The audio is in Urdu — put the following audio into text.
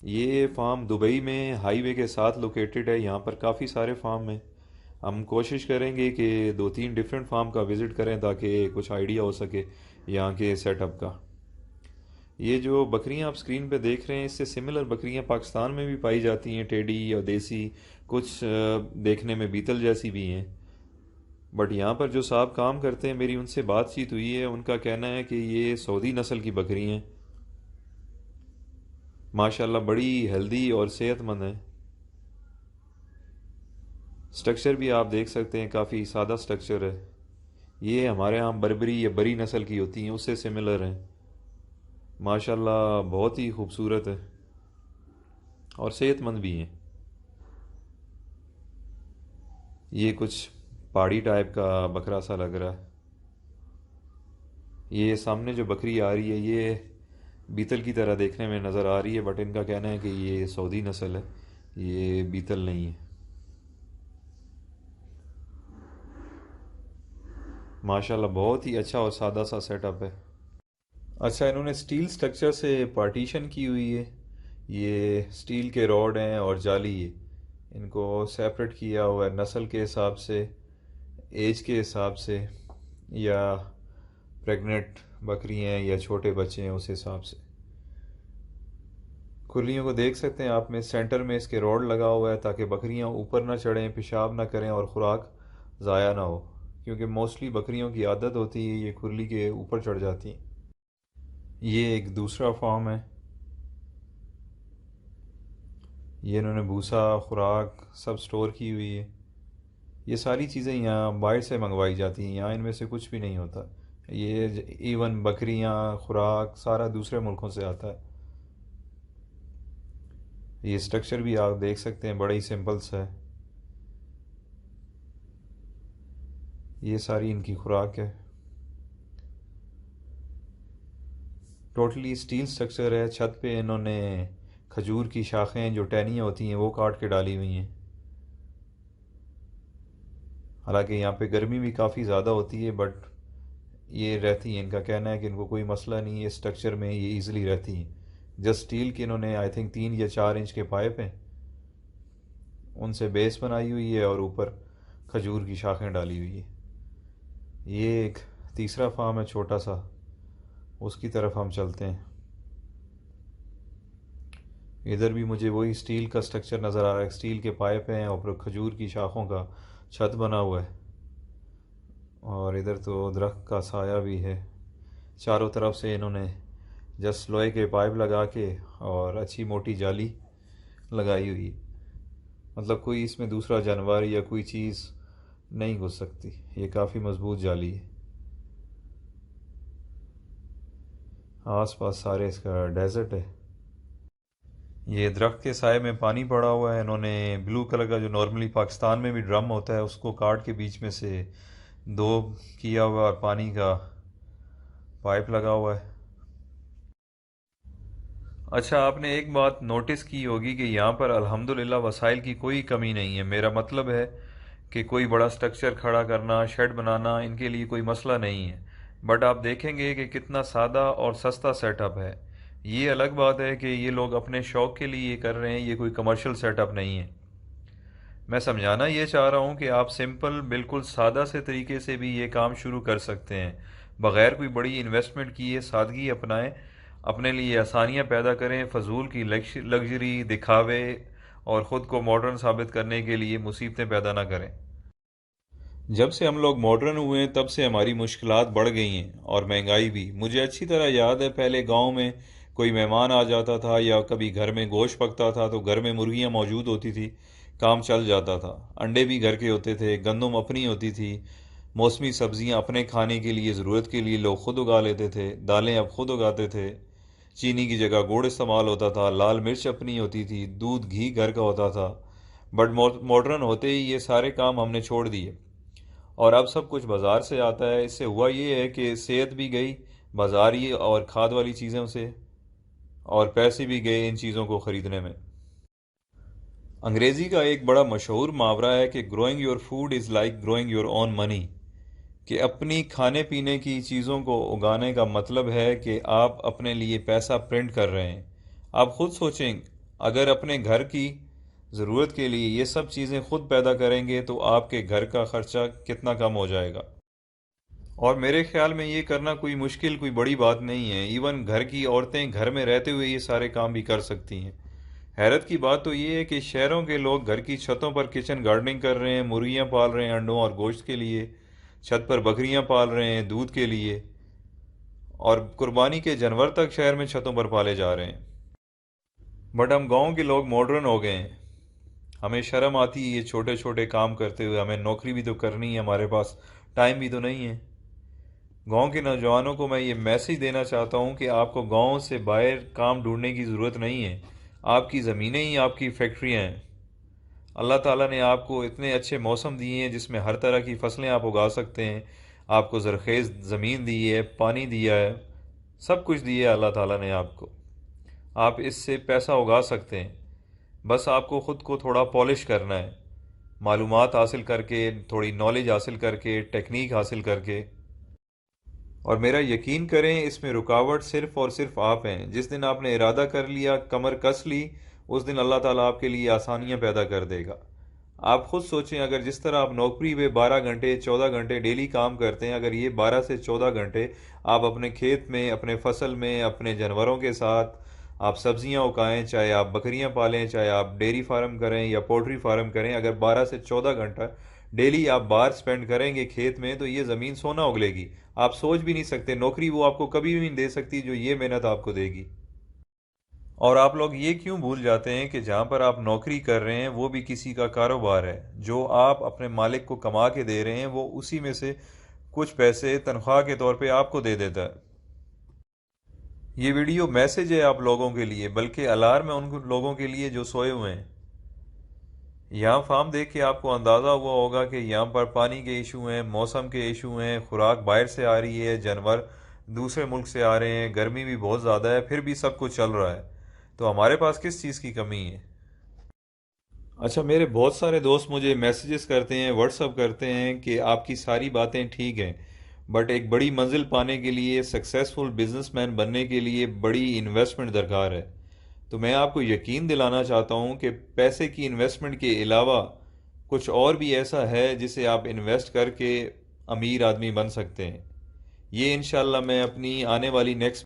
یہ فارم دبئی میں ہائی وے کے ساتھ لوکیٹڈ ہے، یہاں پر کافی سارے فارم ہیں۔ ہم کوشش کریں گے کہ دو تین ڈیفرنٹ فارم کا وزٹ کریں تاکہ کچھ آئیڈیا ہو سکے یہاں کے سیٹ اپ کا۔ یہ جو بکریاں آپ اسکرین پہ دیکھ رہے ہیں، اس سے سملر بکریاں پاکستان میں بھی پائی جاتی ہیں، ٹیڈی یا دیسی، کچھ دیکھنے میں بیتل جیسی بھی ہیں۔ بٹ یہاں پر جو صاحب کام کرتے ہیں، میری ان سے بات چیت ہوئی ہے، ان کا کہنا ہے کہ یہ سعودی نسل کی بکری ہیں، ماشاءاللہ بڑی ہیلدی اور صحت مند ہیں۔ سٹرکچر بھی آپ دیکھ سکتے ہیں، کافی سادہ سٹرکچر ہے۔ یہ ہمارے ہاں بربری یا بری نسل کی ہوتی ہیں، اس سے سملر ہیں۔ ماشاءاللہ بہت ہی خوبصورت ہے اور صحت مند بھی ہیں۔ یہ کچھ پہاڑی ٹائپ کا بکرا سا لگ رہا ہے۔ یہ سامنے جو بکری آ رہی ہے یہ بیتل کی طرح دیکھنے میں نظر آ رہی ہے، بٹ ان کا کہنا ہے کہ یہ سعودی نسل ہے، یہ بیتل نہیں ہے۔ ماشاءاللہ بہت ہی اچھا اور سادہ سا سیٹ اپ ہے۔ اچھا، انہوں نے سٹیل سٹرکچر سے پارٹیشن کی ہوئی ہے، یہ سٹیل کے روڈ ہیں اور جالی ہے، ان کو سیپریٹ کیا ہوا ہے نسل کے حساب سے، ایج کے حساب سے، یا پریگنٹ بکری ہیں یا چھوٹے بچے ہیں اس حساب سے۔ کھلیوں کو دیکھ سکتے ہیں آپ، میں سینٹر میں اس کے روڈ لگا ہوا ہے تاکہ بکریاں اوپر نہ چڑھیں، پیشاب نہ کریں اور خوراک ضائع نہ ہو، کیونکہ موسٹلی بکریوں کی عادت ہوتی ہے یہ کھرلی کے اوپر چڑھ جاتی ہیں۔ یہ ایک دوسرا فارم ہے، یہ انہوں نے بھوسا خوراک سب سٹور کی ہوئی ہے۔ یہ ساری چیزیں یہاں باہر سے منگوائی جاتی ہیں، یہاں ان میں سے کچھ بھی نہیں ہوتا۔ یہ ایون بکریاں خوراک سارا دوسرے ملکوں سے آتا ہے۔ یہ سٹرکچر بھی آپ دیکھ سکتے ہیں، بڑا ہی سمپل سا ہے۔ یہ ساری ان کی خوراک ہے، ٹوٹلی سٹیل سٹرکچر ہے۔ چھت پہ انہوں نے کھجور کی شاخیں جو ٹہنیاں ہوتی ہیں وہ کاٹ کے ڈالی ہوئی ہیں، حالانکہ یہاں پہ گرمی بھی کافی زیادہ ہوتی ہے، بٹ یہ رہتی ہیں۔ ان کا کہنا ہے کہ ان کو کوئی مسئلہ نہیں ہے، اسٹرکچر میں یہ ایزیلی رہتی ہیں۔ جسٹ اسٹیل کے انہوں نے آئی تھنک 3 یا 4 انچ کے پائپ ہیں، ان سے بیس بنائی ہوئی ہے اور اوپر کھجور کی شاخیں ڈالی ہوئی ہے۔ یہ ایک تیسرا فارم ہے چھوٹا سا، اس کی طرف ہم چلتے ہیں۔ ادھر بھی مجھے وہی سٹیل کا سٹرکچر نظر آ رہا ہے، سٹیل کے پائپ ہیں اور اوپر کھجور کی شاخوں کا چھت بنا ہوا ہے، اور ادھر تو درخت کا سایہ بھی ہے۔ چاروں طرف سے انہوں نے جسٹ لوہے کے پائپ لگا کے اور اچھی موٹی جالی لگائی ہوئی، مطلب کوئی اس میں دوسرا جانور یا کوئی چیز نہیں گھس سکتی، یہ کافی مضبوط جالی ہے۔ آس پاس سارے اس کا ڈیزرٹ ہے۔ یہ درخت کے سائے میں پانی پڑا ہوا ہے، انہوں نے بلو کلر کا جو نارملی پاکستان میں بھی ڈرم ہوتا ہے اس کو کاٹ کے بیچ میں سے دو کیا ہوا اور پانی کا پائپ لگا ہوا ہے۔ اچھا، آپ نے ایک بات نوٹس کی ہوگی کہ یہاں پر الحمدللہ وسائل کی کوئی کمی نہیں ہے، میرا مطلب ہے کہ کوئی بڑا سٹرکچر کھڑا کرنا، شیڈ بنانا ان کے لیے کوئی مسئلہ نہیں ہے، بٹ آپ دیکھیں گے کہ کتنا سادہ اور سستا سیٹ اپ ہے۔ یہ الگ بات ہے کہ یہ لوگ اپنے شوق کے لیے یہ کر رہے ہیں، یہ کوئی کمرشل سیٹ اپ نہیں ہے۔ میں سمجھانا یہ چاہ رہا ہوں کہ آپ سمپل بالکل سادہ سے طریقے سے بھی یہ کام شروع کر سکتے ہیں، بغیر کوئی بڑی انویسٹمنٹ کیے سادگی اپنائیں، اپنے لیے آسانیاں پیدا کریں، فضول کی لگژری دکھاوے اور خود کو ماڈرن ثابت کرنے کے لیے مصیبتیں پیدا نہ کریں۔ جب سے ہم لوگ ماڈرن ہوئے ہیں تب سے ہماری مشکلات بڑھ گئی ہیں اور مہنگائی بھی۔ مجھے اچھی طرح یاد ہے پہلے گاؤں میں کوئی مہمان آ جاتا تھا یا کبھی گھر میں گوشت پکتا تھا تو گھر میں مرغیاں موجود ہوتی تھی، کام چل جاتا تھا۔ انڈے بھی گھر کے ہوتے تھے، گندم اپنی ہوتی تھی، موسمی سبزیاں اپنے کھانے کے لیے ضرورت کے لیے لوگ خود اگا لیتے تھے، دالیں اب خود اگاتے تھے، چینی کی جگہ گڑ استعمال ہوتا تھا، لال مرچ اپنی ہوتی تھی، دودھ گھی گھر کا ہوتا تھا۔ بٹ ماڈرن ہوتے ہی یہ سارے کام ہم نے چھوڑ دیے اور اب سب کچھ بازار سے آتا ہے۔ اس سے ہوا یہ ہے کہ صحت بھی گئی بازاری اور کھاد والی چیزوں سے، اور پیسے بھی گئے ان چیزوں کو خریدنے میں۔ انگریزی کا ایک بڑا مشہور محاورہ ہے کہ growing your food is like growing your own money, کہ اپنی کھانے پینے کی چیزوں کو اگانے کا مطلب ہے کہ آپ اپنے لیے پیسہ پرنٹ کر رہے ہیں۔ آپ خود سوچیں، اگر اپنے گھر کی ضرورت کے لیے یہ سب چیزیں خود پیدا کریں گے تو آپ کے گھر کا خرچہ کتنا کم ہو جائے گا۔ اور میرے خیال میں یہ کرنا کوئی مشکل کوئی بڑی بات نہیں ہے، ایون گھر کی عورتیں گھر میں رہتے ہوئے یہ سارے کام بھی کر سکتی ہیں۔ حیرت کی بات تو یہ ہے کہ شہروں کے لوگ گھر کی چھتوں پر کچن گارڈننگ کر رہے ہیں، مرغیاں پال رہے ہیں انڈوں اور گوشت کے لیے، چھت پر بکریاں پال رہے ہیں دودھ کے لیے، اور قربانی کے جانور تک شہر میں چھتوں پر پالے جا رہے ہیں۔ بٹ ہم گاؤں کے لوگ ماڈرن ہو گئے ہیں، ہمیں شرم آتی ہے یہ چھوٹے چھوٹے کام کرتے ہوئے، ہمیں نوکری بھی تو کرنی ہے، ہمارے پاس ٹائم بھی تو نہیں ہے۔ گاؤں کے نوجوانوں کو میں یہ میسج دینا چاہتا ہوں کہ آپ کو گاؤں سے باہر کام ڈھونڈنے کی ضرورت نہیں ہے، آپ کی زمینیں ہی آپ کی فیکٹریاں ہیں۔ اللہ تعالیٰ نے آپ کو اتنے اچھے موسم دیے ہیں جس میں ہر طرح کی فصلیں آپ اگا سکتے ہیں، آپ کو زرخیز زمین دی ہے، پانی دیا ہے، سب کچھ دیا ہے اللہ تعالیٰ نے آپ کو، آپ اس سے پیسہ اگا سکتے ہیں۔ بس آپ کو خود کو تھوڑا پالش کرنا ہے، معلومات حاصل کر کے، تھوڑی نالج حاصل کر کے، ٹیکنیک حاصل کر کے۔ اور میرا یقین کریں اس میں رکاوٹ صرف اور صرف آپ ہیں۔ جس دن آپ نے ارادہ کر لیا، کمر کس لی، اس دن اللہ تعالیٰ آپ کے لیے آسانیاں پیدا کر دے گا۔ آپ خود سوچیں، اگر جس طرح آپ نوکری پہ 12 گھنٹے 14 گھنٹے ڈیلی کام کرتے ہیں، اگر یہ 12 سے 14 گھنٹے آپ اپنے کھیت میں، اپنے فصل میں، اپنے جانوروں کے ساتھ آپ سبزیاں اگائیں، چاہے آپ بکریاں پالیں، چاہے آپ ڈیری فارم کریں یا پولٹری فارم کریں، اگر 12 سے 14 گھنٹہ ڈیلی آپ باہر سپینڈ کریں گے کھیت میں تو یہ زمین سونا اگلے گی۔ آپ سوچ بھی نہیں سکتے، نوکری وہ آپ کو کبھی بھی نہیں دے سکتی جو یہ محنت آپ کو دے گی۔ اور آپ لوگ یہ کیوں بھول جاتے ہیں کہ جہاں پر آپ نوکری کر رہے ہیں وہ بھی کسی کا کاروبار ہے، جو آپ اپنے مالک کو کما کے دے رہے ہیں وہ اسی میں سے کچھ پیسے تنخواہ کے طور پہ آپ کو دے دیتا ہے۔ یہ ویڈیو میسج ہے آپ لوگوں کے لیے، بلکہ الارم ہے ان لوگوں کے لیے جو سوئے ہوئے ہیں۔ یہاں فارم دیکھ کے آپ کو اندازہ ہوا ہوگا کہ یہاں پر پانی کے ایشو ہیں، موسم کے ایشو ہیں، خوراک باہر سے آ رہی ہے، جانور دوسرے ملک سے آ رہے ہیں، گرمی بھی بہت زیادہ ہے، پھر بھی سب کچھ چل رہا ہے۔ تو ہمارے پاس کس چیز کی کمی ہے؟ اچھا، میرے بہت سارے دوست مجھے میسیجز کرتے ہیں، واٹس اپ کرتے ہیں کہ آپ کی ساری باتیں ٹھیک ہیں، بٹ ایک بڑی منزل پانے کے لیے، سکسیسفل بزنس مین بننے کے لیے بڑی انویسٹمنٹ درکار ہے۔ تو میں آپ کو یقین دلانا چاہتا ہوں کہ پیسے کی انویسٹمنٹ کے علاوہ کچھ اور بھی ایسا ہے جسے آپ انویسٹ کر کے امیر آدمی بن سکتے ہیں۔ یہ انشاءاللہ میں اپنی آنے والی نیکسٹ